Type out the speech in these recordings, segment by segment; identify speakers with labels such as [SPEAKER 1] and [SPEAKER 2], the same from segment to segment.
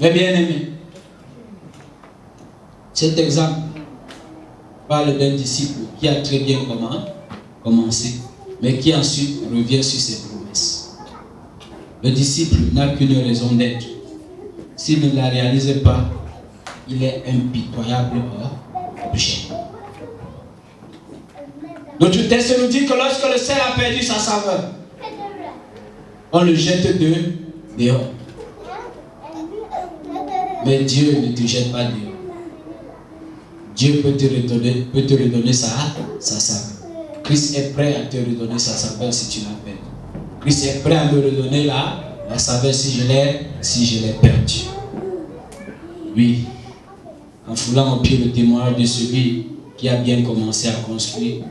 [SPEAKER 1] Mais bien aimé, cet exemple parle d'un disciple qui a très bien commencé, mais qui ensuite revient sur ses promesses. Le disciple n'a qu'une raison d'être. S'il ne la réalise pas, il est impitoyable objet. Notre texte nous dit que lorsque le sel a perdu sa saveur, on le jette dehors. Mais Dieu ne te jette pas dehors. Dieu peut te redonner sa saveur. Christ est prêt à te redonner sa saveur si tu l'as perdu. Christ est prêt à me redonner la saveur si je l'ai perdu. Oui, en foulant au pied le témoignage de celui qui a bien commencé à construire,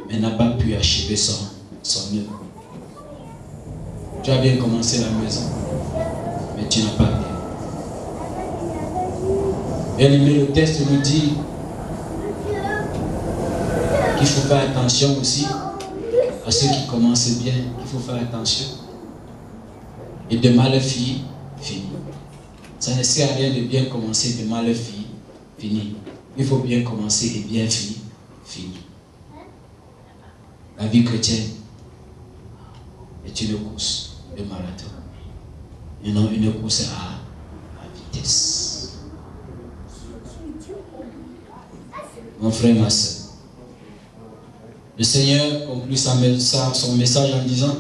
[SPEAKER 1] mais n'a pas pu achever son œuvre. Tu as bien commencé la maison, mais tu n'as pas bien. Bien aimé, le texte nous dit qu'il faut faire attention aussi à ceux qui commencent bien, qu'il faut faire attention. Et de mal finir. Ça ne sert à rien de bien commencer, de mal finir. Il faut bien commencer et bien finir. La vie chrétienne est une course de marathon. Et non une course à vitesse. Mon frère, ma soeur, le Seigneur conclut son message en disant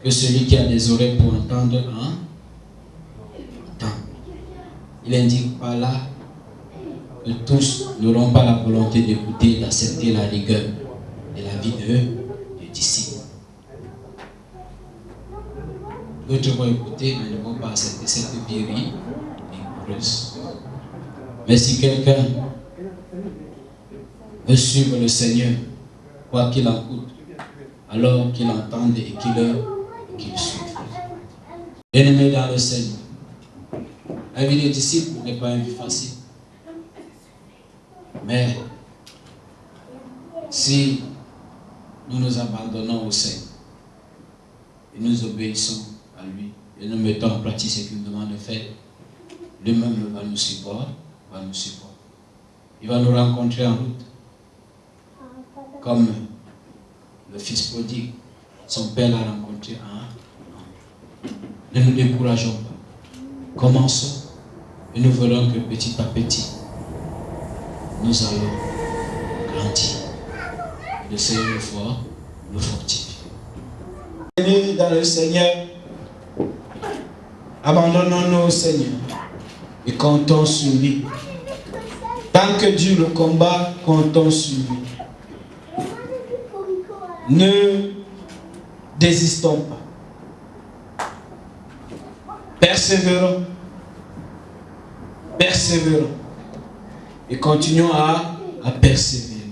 [SPEAKER 1] que celui qui a des oreilles pour entendre, entend. Il indique par là que tous n'auront pas la volonté d'écouter, d'accepter la rigueur de la vie de disciples. D'autres vont écouter, mais ne vont pas accepter cette vie rigoureuse. Mais si quelqu'un veut suivre le Seigneur, quoi qu'il en coûte, alors qu'il entende et qu'il suive. Bien-aimé dans le Seigneur, la vie des disciples n'est pas une vie facile. Mais si nous nous abandonnons au Seigneur et nous obéissons à lui et nous mettons en pratique ce qu'il nous demande de faire, lui-même va nous supporter. Il va nous rencontrer en route. Comme le fils prodigue, son père l'a rencontré en route. Ne nous décourageons pas. Commençons et nous verrons que petit à petit, nous allons grandir. Le Seigneur nous fortifie. Venez dans le Seigneur, abandonnons-nous au Seigneur et comptons sur lui. Tant que dure le combat, comptons sur lui. Ne désistons pas. Persévérons. Et continuons à persévérer.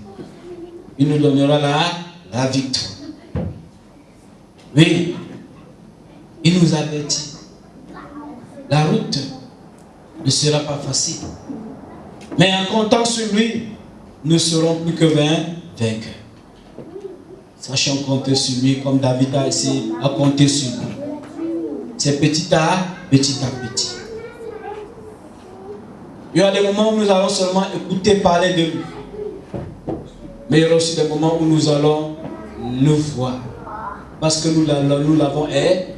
[SPEAKER 1] Il nous donnera la victoire. Oui, il nous avertit. La route ne sera pas facile. Mais en comptant sur lui, nous serons plus que vainqueurs. Sachons compter sur lui comme David a essayé à compter sur lui. C'est petit à petit. Il y a des moments où nous allons seulement écouter parler de lui. Mais il y aura aussi des moments où nous allons le voir. Parce que nous l'avons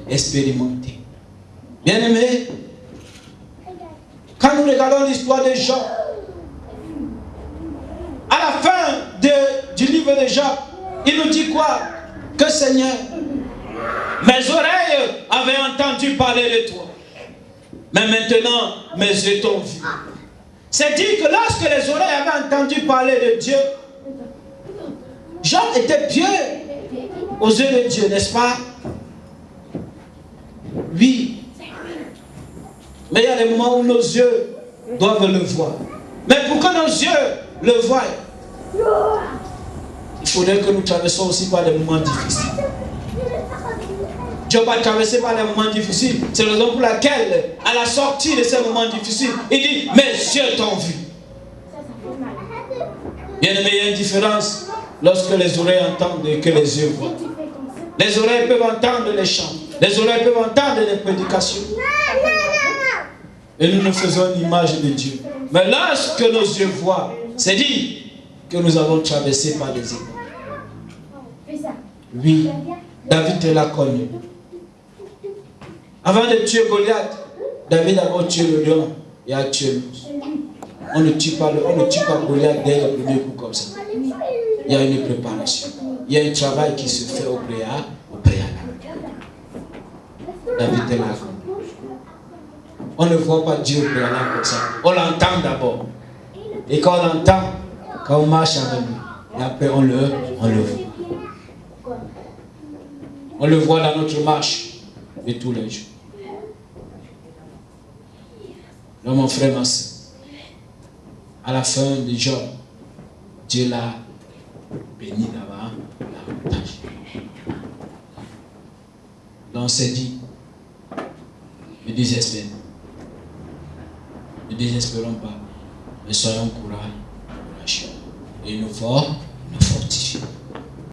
[SPEAKER 1] expérimenté. Bien aimé, quand nous regardons l'histoire de Job, à la fin du livre de Job, il nous dit quoi? Que Seigneur, mes oreilles avaient entendu parler de toi. Mais maintenant, mes yeux t'ont vu. C'est dit que lorsque les oreilles avaient entendu parler de Dieu, Job était pieux aux yeux de Dieu, n'est-ce pas? Oui. Mais il y a des moments où nos yeux doivent le voir. Mais pour que nos yeux le voient, il faudrait que nous traversions aussi par des moments difficiles. Job a traversé par des moments difficiles. C'est la raison pour laquelle, à la sortie de ces moments difficiles, il dit, mes yeux t'ont vu. Bien aimé, il y a une différence lorsque les oreilles entendent et que les yeux voient. Les oreilles peuvent entendre les chants. Les oreilles peuvent entendre les prédications. Et nous nous faisons une image de Dieu. Mais lorsque nos yeux voient, c'est dit que nous avons traversé par des épreuves. Oui, David l'a connu. Avant de tuer Goliath, David a d'abord tué le lion et a tué l'ours. On ne tue pas Goliath dès le premier coup comme ça. Il y a une préparation. Il y a un travail qui se fait au préalable. David est là. On ne voit pas Dieu au préalable comme ça. On l'entend d'abord. Et quand on l'entend, quand on marche avec lui, et après on le voit. On le voit dans notre marche de tous les jours. Donc mon frère, ma soeur, à la fin de Job, Dieu l'a béni davantage. Donc c'est dit, ne désespérons pas, mais soyons courageux et nous fortifions.